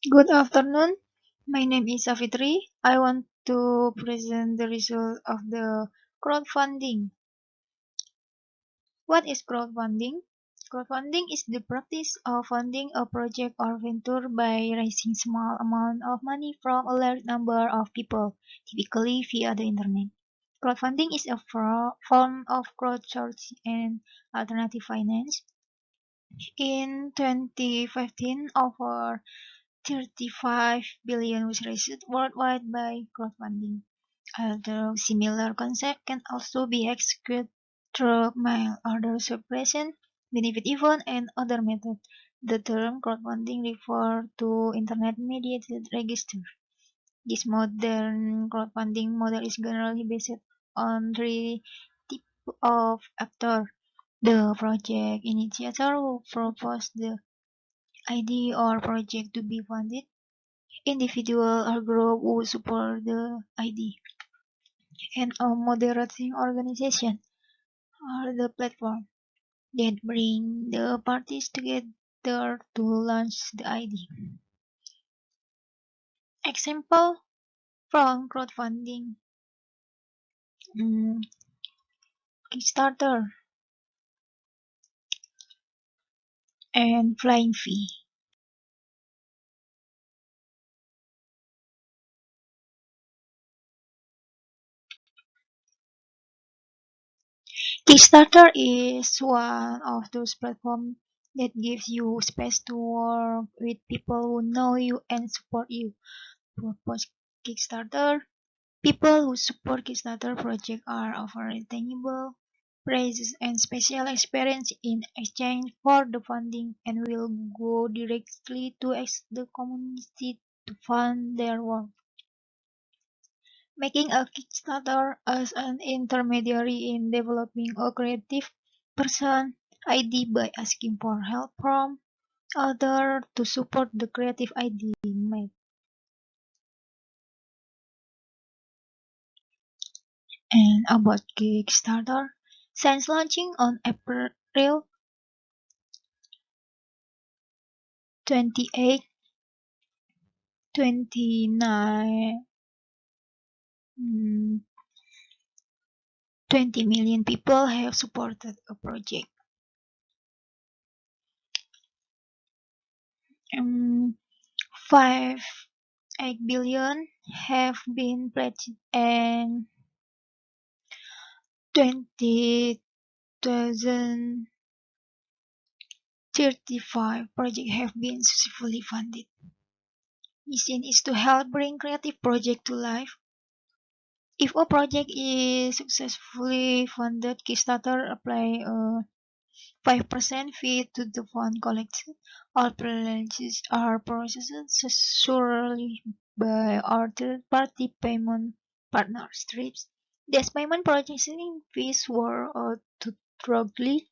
Good afternoon. My name is Safitri. I want to present the result of the crowdfunding. What is crowdfunding? Crowdfunding is the practice of funding a project or venture by raising small amount of money from a large number of people, typically via the internet. Crowdfunding is a form of crowdsourcing and alternative finance. In 2015, over 35 billion was raised worldwide by crowdfunding. Although similar concept can also be executed through mail order suppression, benefit event, and other methods. The term crowdfunding refers to internet-mediated register. This modern crowdfunding model is generally based on three types of actor: the project initiator who proposes the idea or project to be funded, individual or group who support the idea, and a moderating organization or the platform that bring the parties together to launch the idea. Example from crowdfunding, mm, Kickstarter and Flying Fee. Kickstarter is one of those platforms that gives you space to work with people who know you and support you. Purpose Kickstarter. People who support Kickstarter projects are offered tangible prizes and special experience in exchange for the funding and will go directly to the community to fund their work. Making a Kickstarter as an intermediary in developing a creative person idea by asking for help from others to support the creative idea made. And about Kickstarter, since launching on April 28, 29, 20 million people have supported a project. Um, 5.8 billion have been pledged and 20,035 projects have been successfully funded. Mission is to help bring creative projects to life. If a project is successfully funded, Kickstarter apply a 5% fee to the fund collected. All pledges are processed securely by our third-party payment partner, Strips. These payment processing fees were to roughly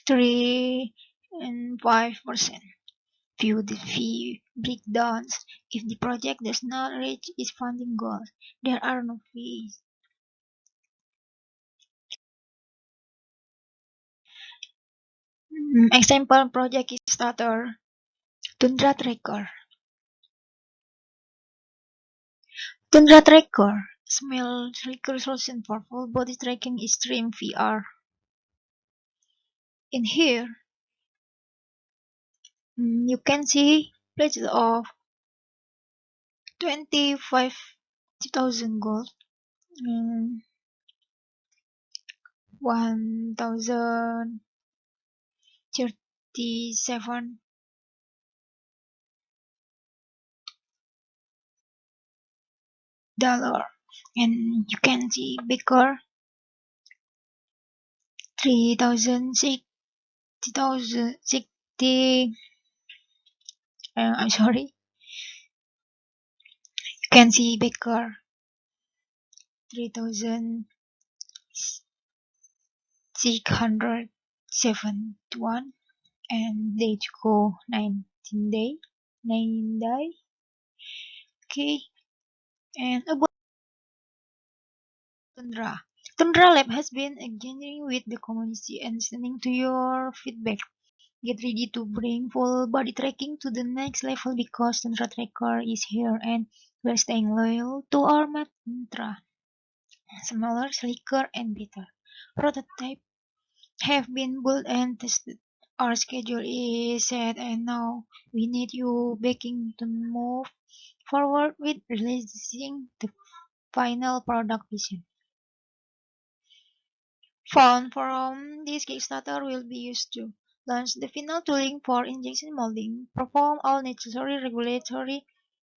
3 and 5%. View the fee breakdowns. If the project does not reach its funding goals, there are no fees. Example project Kickstarter, Tundra Tracker. Tundra Tracker, small tracker solution for full body tracking extreme VR. In here, you can see pledges of 25,000 gold, mm, $1,037, and you can see Baker 3,060. I'm sorry. You can see Baker 3,671 and they go 9 day. Okay, and about Tundra. Tundra Lab has been engaging with the community and listening to your feedback. Get ready to bring full body tracking to the next level because Tundra Tracker is here and we're staying loyal to our mantra. Smaller, slicker, and better. Prototype have been built and tested. Our schedule is set and now we need you backing to move forward with releasing the final product vision. Funds from this Kickstarter will be used to launch the final tooling for injection molding, perform all necessary regulatory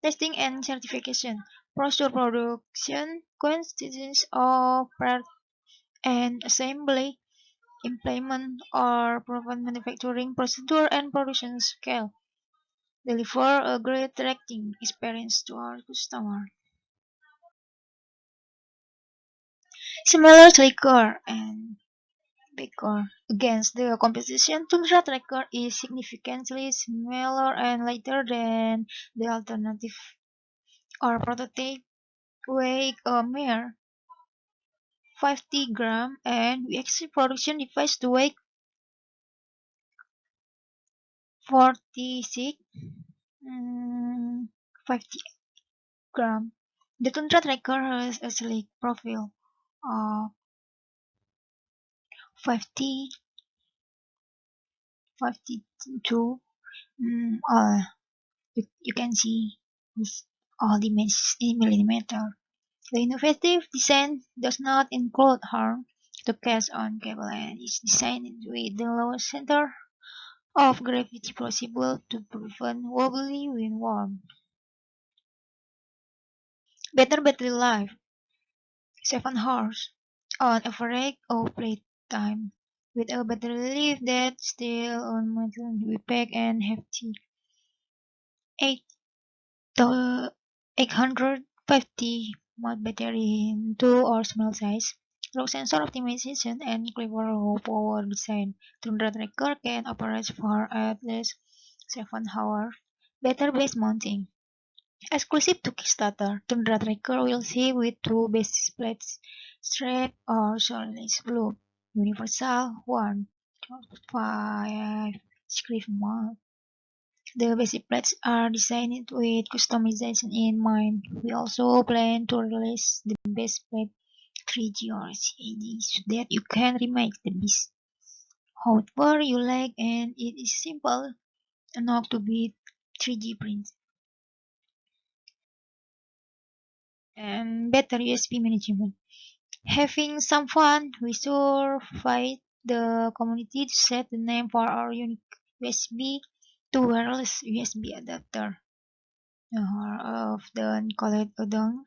testing and certification, procedure production, quantities of parts and assembly, implement or proven manufacturing procedure and production scale, deliver a great tracking experience to our customer. Similar to Liquor and Baker. Against the competition, Tundra Tracker is significantly smaller and lighter than the alternative. Our prototype weighs a mere 50 grams and we expect production device to weigh 46 50 grams. The Tundra Tracker has a sleek profile of 50, 52. You can see this all dimensions in millimeter. The innovative design does not include harm to cast on cable and is designed with the lowest center of gravity possible to prevent wobbly when warm. Better battery life, 7 hours on average of playtime, with a battery life that still on metal pack and hefty 8 to 850 watt battery in 2 or small size. Low sensor optimization and clever low power design. Tundra Tracker can operate for at least 7 hours. Better base mounting. Exclusive to Kickstarter, Tundra Tracker will see with two base plates, straight or solid blue, universal 1.5 script mount. The basic plates are designed with customization in mind. We also plan to release the base plate 3G or CAD so that you can remake the beast however you like and it is simple enough to be 3D print. And better USB management. Having some fun, we surveyed the community to set the name for our unique USB to wireless USB adapter. Of the called a dongle.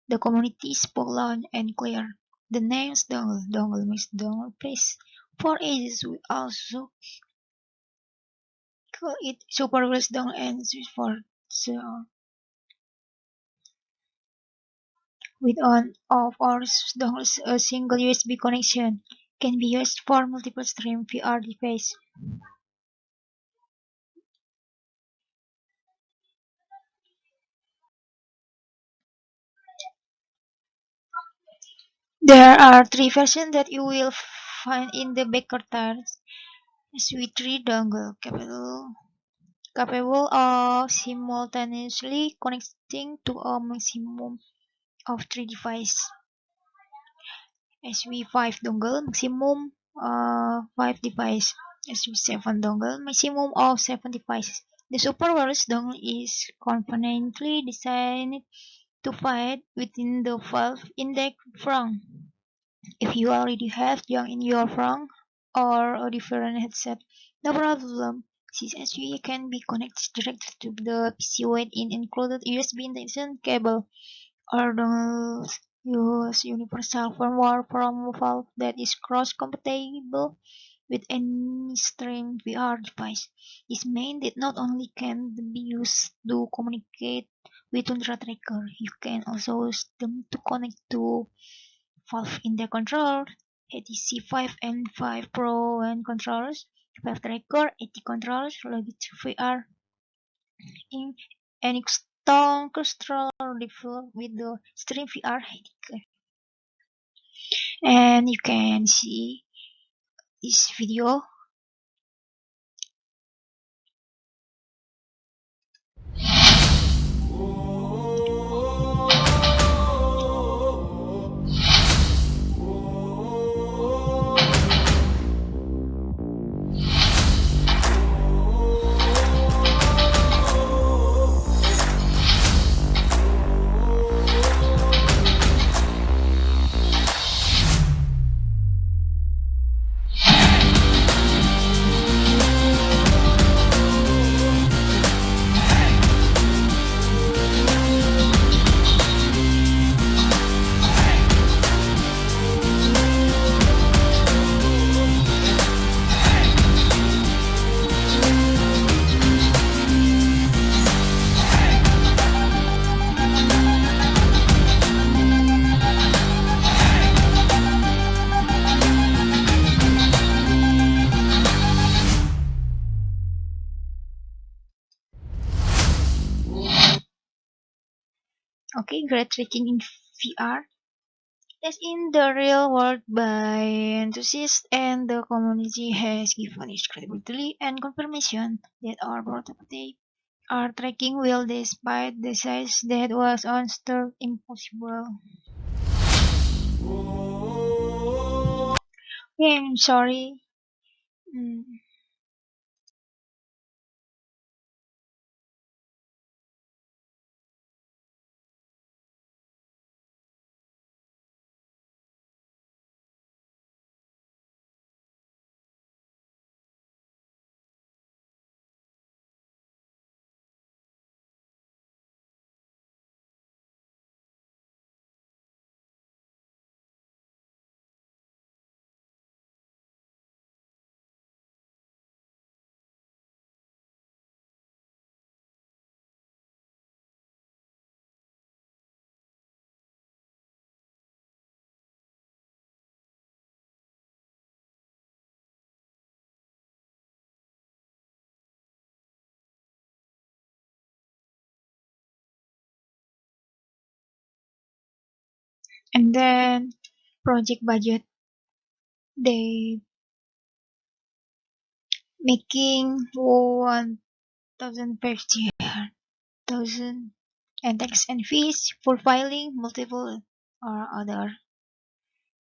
The community spoke loud and clear. The name's dongle. Dongle means dongle place. For ages, we also call it super wireless dongle and switch for so with on off or dongles. A single USB connection can be used for multiple stream VR devices. There are three versions that you will find in the Baker tires. SW3 dongle capable of simultaneously connecting to a maximum of three devices. SW5 dongle maximum 5 devices. SW7 dongle maximum of 7 devices. The super wireless dongle is conveniently designed to fit within the valve index front. If you already have junk in your front or a different headset, no problem. This SUV can be connected directly to the PC with an included USB extension cable or dongles. Use universal firmware from Valve that is cross-compatible with any stream VR device. This means that not only can be used to communicate with Tundra Tracker, you can also use them to connect to Valve in the controller, HTC 5 and 5 Pro and controllers, Valve Tracker, 80 controllers, Logitech VR in any custom controller developed with the Stream VR headset. And you can see this video Okay, great tracking in VR. As in the real world by enthusiasts and the community has given its credibility and confirmation that our prototype are tracking well despite the size that was once thought impossible. Yeah, I'm sorry. Mm. And then project budget, they making 1,050,000 and tax and fees for filing multiple or other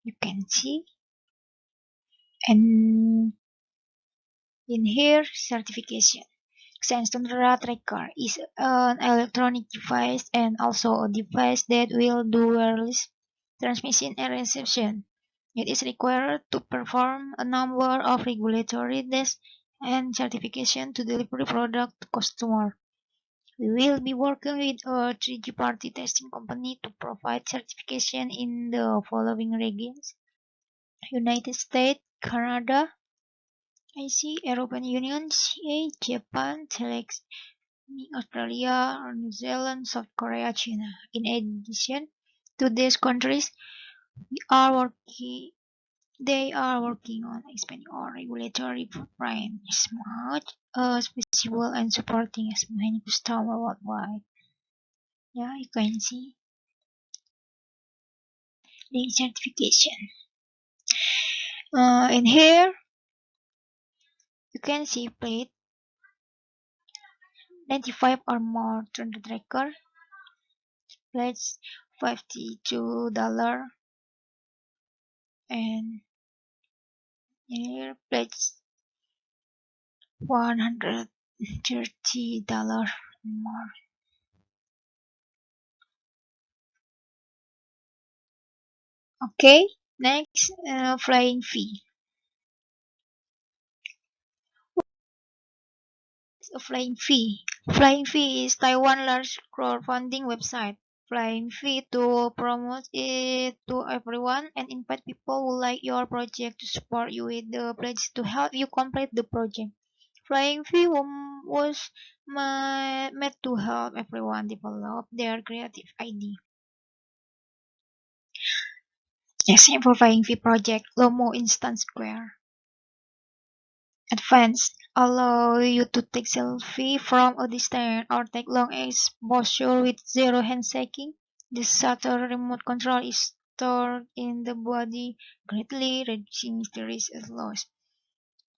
you can see. And in here certification. Sensor tracker is an electronic device and also a device that will do wireless transmission and reception. It is required to perform a number of regulatory tests and certification to deliver product to customer. We will be working with a 3G party testing company to provide certification in the following regions: United States, Canada, IC, European Union, CA, Japan, Telex, Australia, New Zealand, South Korea, China. In addition to these countries, we are working they are working on expanding our regulatory footprint as much as possible and supporting as many customers worldwide. Yeah, you can see the certification. In here, you can see plate 95 or more turn the tracker, plates $52, and here plates $130 more. Okay, next, flying fee. A flying fee. Flying fee is Taiwan large crowdfunding website. Flying fee to promote it to everyone and invite people who like your project to support you with the pledge to help you complete the project. Flying fee was made to help everyone develop their creative idea. Example flying fee project Lomo Instant Square. Advanced allow you to take selfie from a distance or take long exposure with zero handshaking. The shutter remote control is stored in the body, greatly reducing the risk of loss.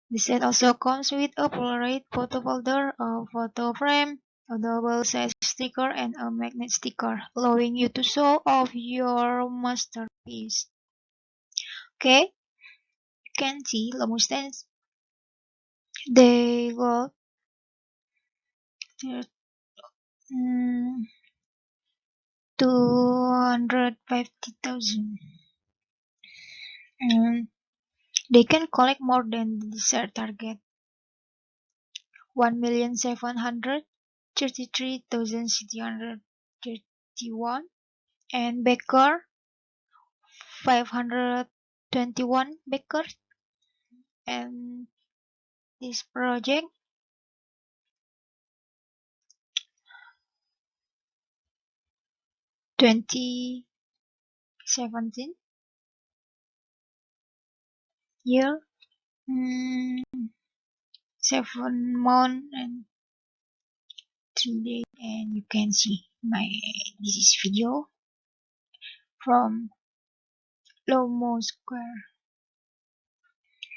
The set also comes with a Polaroid photo folder, a photo frame, a double-sized sticker, and a magnet sticker, allowing you to show off your masterpiece. Okay, you can see Lomo stands. They got mm, 250,000, and they can collect more than the desired target 1,733,631, and backer 521 backers, and this project 2017 year, 7 months and 3 days, and you can see my this is video from Lomo Square.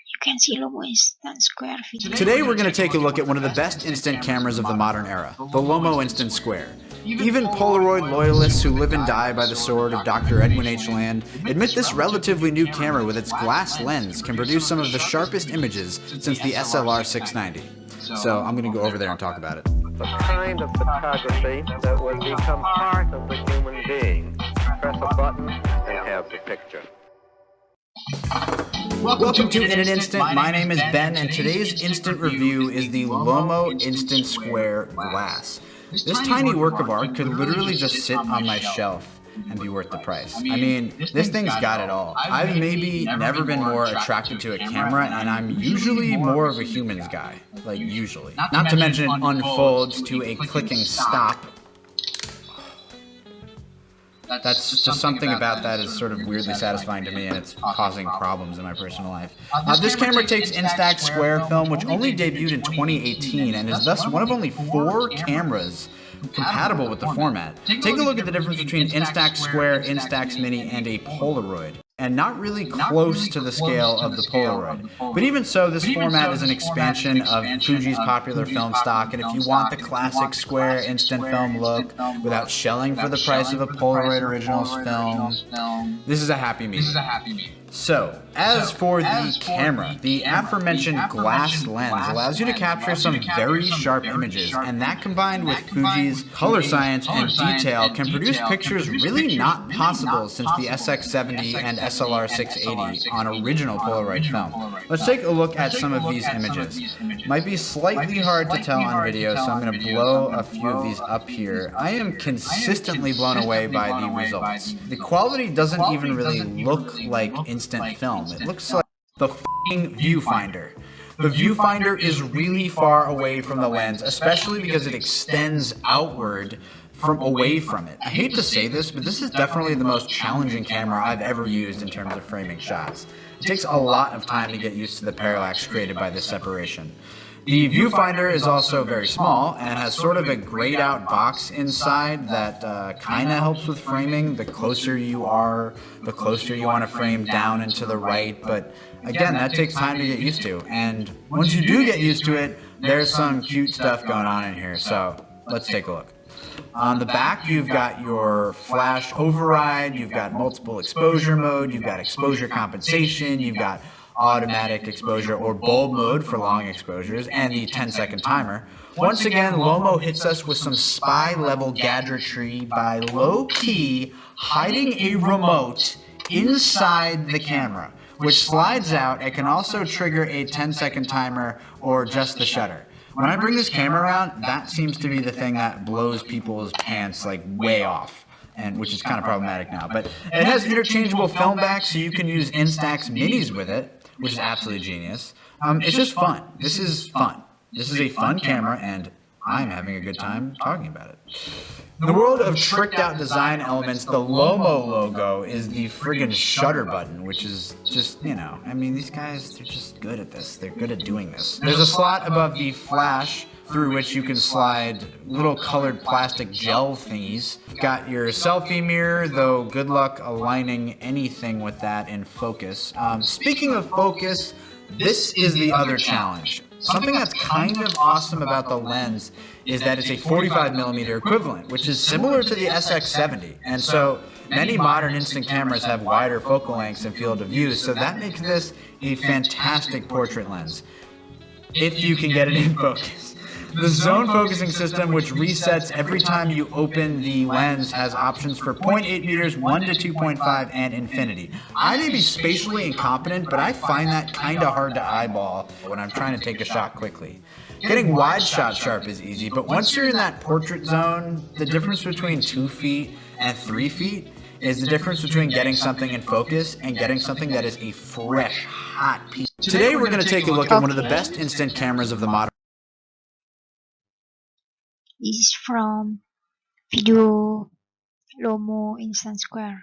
You can see Lomo Instant Square video. Today we're going to take a look at one of the best instant cameras of the modern era, the Lomo Instant Square. Even Polaroid loyalists who live and die by the sword of Dr. Edwin H. Land admit this relatively new camera with its glass lens can produce some of the sharpest images since the SLR 690. So I'm going to go over there and talk about it. The kind of photography that would become part of the human being. Press a button and have the picture. Welcome to In an Instant. My name is Ben, and today's instant review is the Lomo Instant Square Glass. This tiny work of art could literally just sit on my shelf and be worth the price. I mean, this thing's got it all. I've maybe never been more attracted to a camera, and I'm usually more of a humans guy. Like, usually. Not to mention it unfolds to a clicking stop. That's just something about that is sort of weirdly satisfying to me, and it's causing problems in my personal life. This camera takes Instax Square film, which only debuted in 2018, and is thus one of only 4 cameras compatible with the format. Take a look at the difference between Instax Square, Instax Mini, and a Polaroid. And not really close to the scale of the Polaroid. But even so, this format is an expansion of Fuji's popular film stock, and if you want the classic square instant film look without shelling for the price of a Polaroid Originals film, this is a happy medium. So, as for the camera, the aforementioned glass lens allows you to capture some very sharp images, and that combined with Fuji's color science and detail can produce pictures really not possible since the SX70 and SLR 680 on original Polaroid film. Let's take a look at some of these images. Might be slightly hard to tell on video, so I'm going to blow a few of these up here. I am consistently blown away by the results. The quality doesn't even really look like instant film. It looks like the f***ing viewfinder. The viewfinder is really far away from the lens, especially because it extends outward from away from it. I hate to say this, but this is definitely the most challenging camera I've ever used in terms of framing shots. It takes a lot of time to get used to the parallax created by this separation. The viewfinder is also very small and has sort of a grayed out box inside that kind of helps with framing. The closer you are, the closer you want to frame down and to the right. But again, that takes time to get used to. And once you do get used to it, there's some cute stuff going on in here. So let's take a look. On the back, you've got your flash override, you've got multiple exposure mode, you've got exposure compensation, you've got automatic exposure or bulb mode for long exposures, and the 10-second timer. Once again, Lomo hits us with some spy-level gadgetry by low-key hiding a remote inside the camera, which slides out and can also trigger a 10-second timer or just the shutter. When I bring this camera around, that seems to be the thing that blows people's pants like way off. And which is kind of problematic now. But it has interchangeable film backs, so you can use Instax Minis with it, which is absolutely genius. It's just fun. This is fun. This is a fun camera, and I'm having a good time talking about it. In the world of tricked out design elements, the Lomo logo is the friggin' shutter button, which is just, you know, I mean, these guys, they're just good at this. They're good at doing this. There's a slot above the flash through which you can slide little colored plastic gel thingies. Got your selfie mirror, though good luck aligning anything with that in focus. Speaking of focus, this is the other challenge. Something that's kind of awesome about the lens is that it's a 45mm equivalent, which is similar to the SX70. And so many modern instant cameras have wider focal lengths and field of view, so that makes this a fantastic portrait lens, if you can get it in focus. The zone focusing system, which resets every time you open the lens, has options for 0.8 meters, 1 to 2.5, and infinity. I may be spatially incompetent, but I find that kind of hard to eyeball when I'm trying to take a shot quickly. Getting wide shot sharp is easy, but once you're in that portrait zone, the difference between 2 feet and 3 feet is the difference between getting something in focus and getting something that is a fresh, hot piece. Today we're going to take a look at one of the best instant cameras of the modern. This is from video Lomo Instant Square.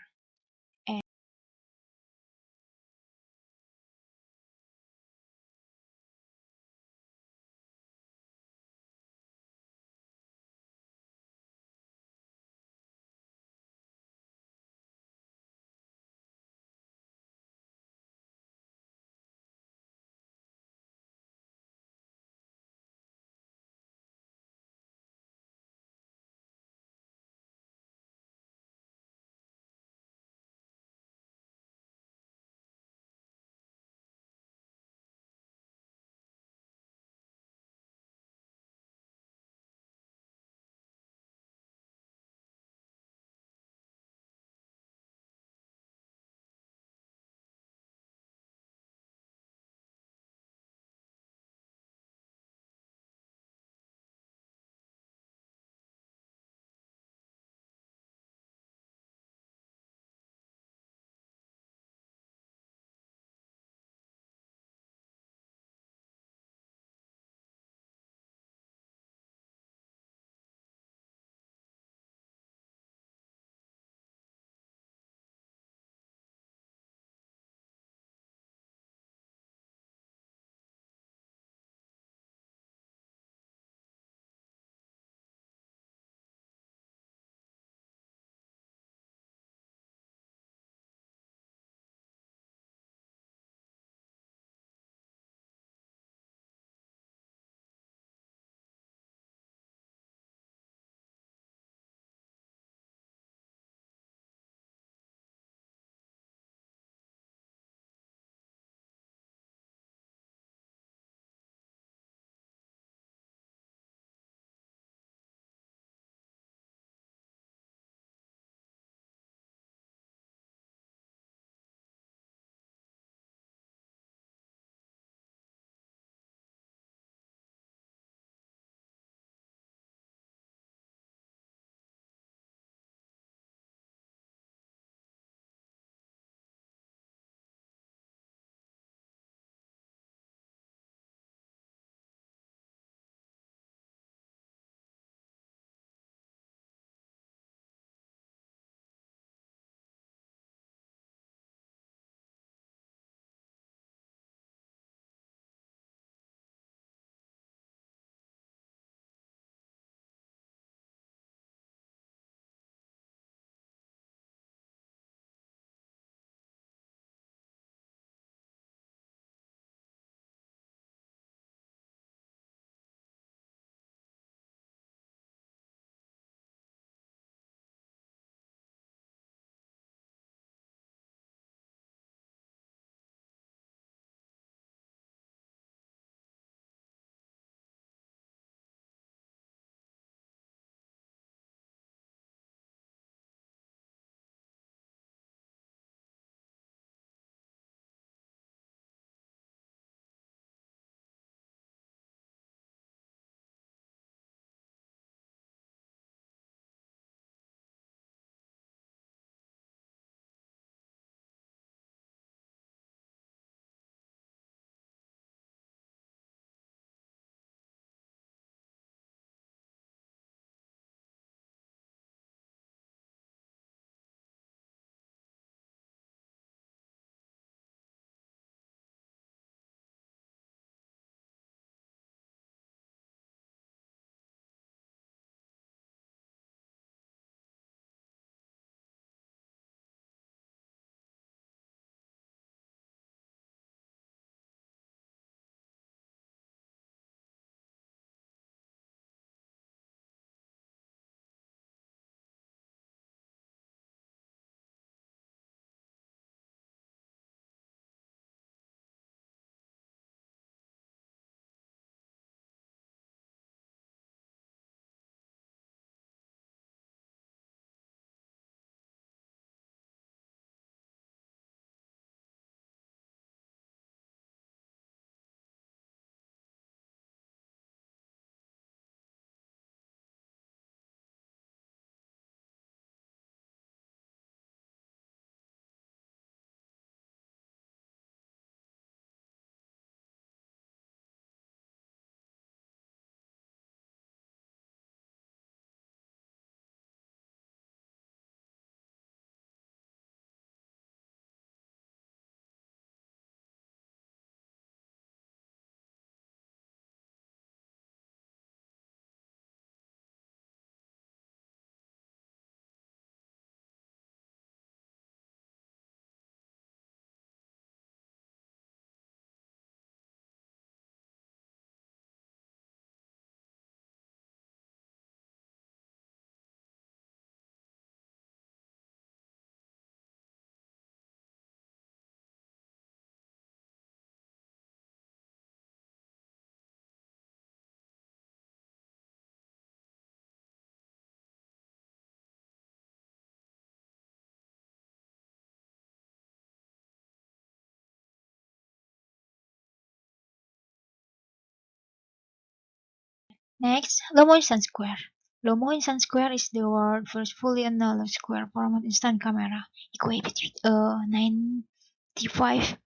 Next, Lomoysan Square. Lomoysan Square is the world's first fully analog square format instant camera, equipped with a 95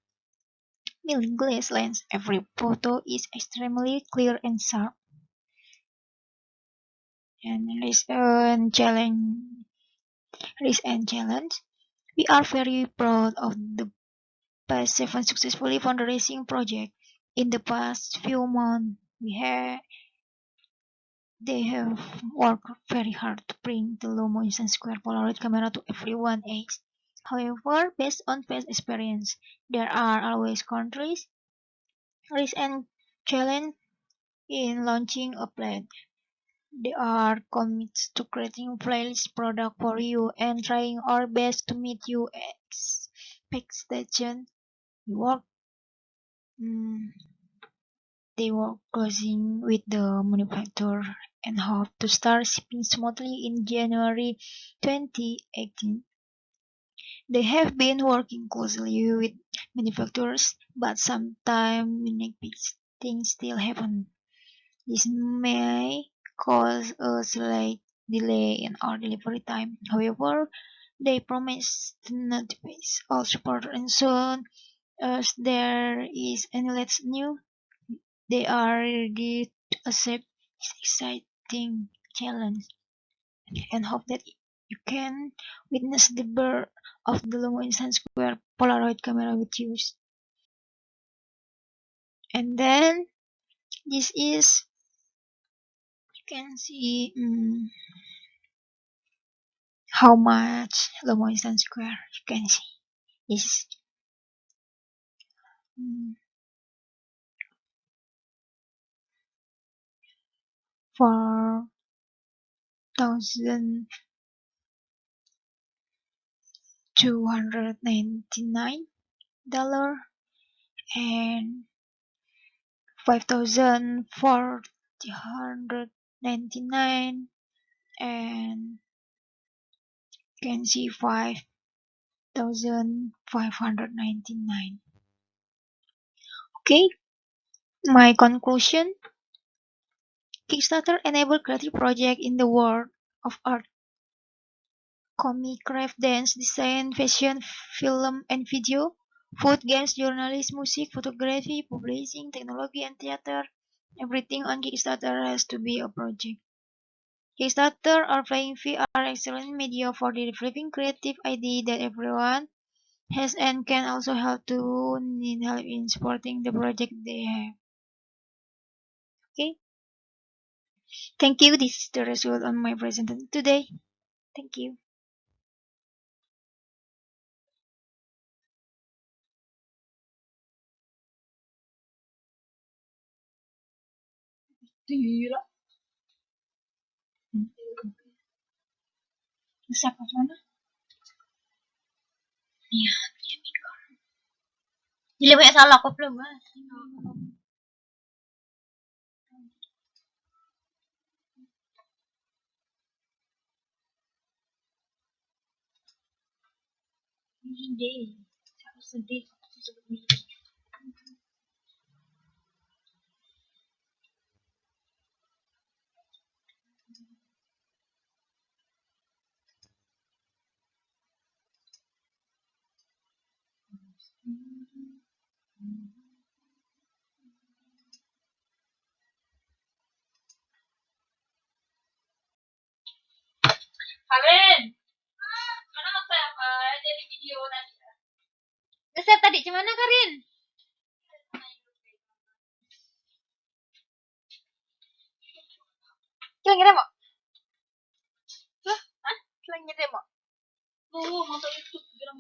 mm glass lens. Every photo is extremely clear and sharp. And risk and challenge. We are very proud of the past 7 successfully fundraising projects. In the past few months, they have worked very hard to bring the low motion square Polaroid camera to everyone's age. However, based on past experience, there are always countries, risks and challenges in launching a plan. They are committed to creating flawless product for you and trying our best to meet your expectations. We work, mm, they work closing with the manufacturer and hope to start shipping smoothly in January 2018. They have been working closely with manufacturers, but sometimes unique things still happen. This may cause a slight delay in our delivery time. However, they promise to notify all supporters and soon as there is any latest news, they are ready to accept this exciting challenge and hope that you can witness the birth of the Luminescent Square Polaroid camera with you. And then this is you can see how much Luminescent Square you can see is mm, 4,299 and 5,499 and can see 5,599. Okay, my conclusion: Kickstarter enable creative projects in the world of art, comic, craft, dance, design, fashion, film and video, food, games, journalism, music, photography, publishing, technology and theater. Everything on Kickstarter has to be a project. Kickstarter or Flying V are excellent media for developing creative ideas that everyone has and can also help to need help in supporting the project they have. Okay, thank you. This is the result of my presentation today. Thank you. Gila. Bisa apa mana? Iya, jadi banyak salah kok belum mas. Ide, aku sedih. Karen, mana apa jadi video tadi? Nge-save tadi gimana Karin? Kira ngirim mo? Hah? Kira ngirim mo? Oo, masa itu bilang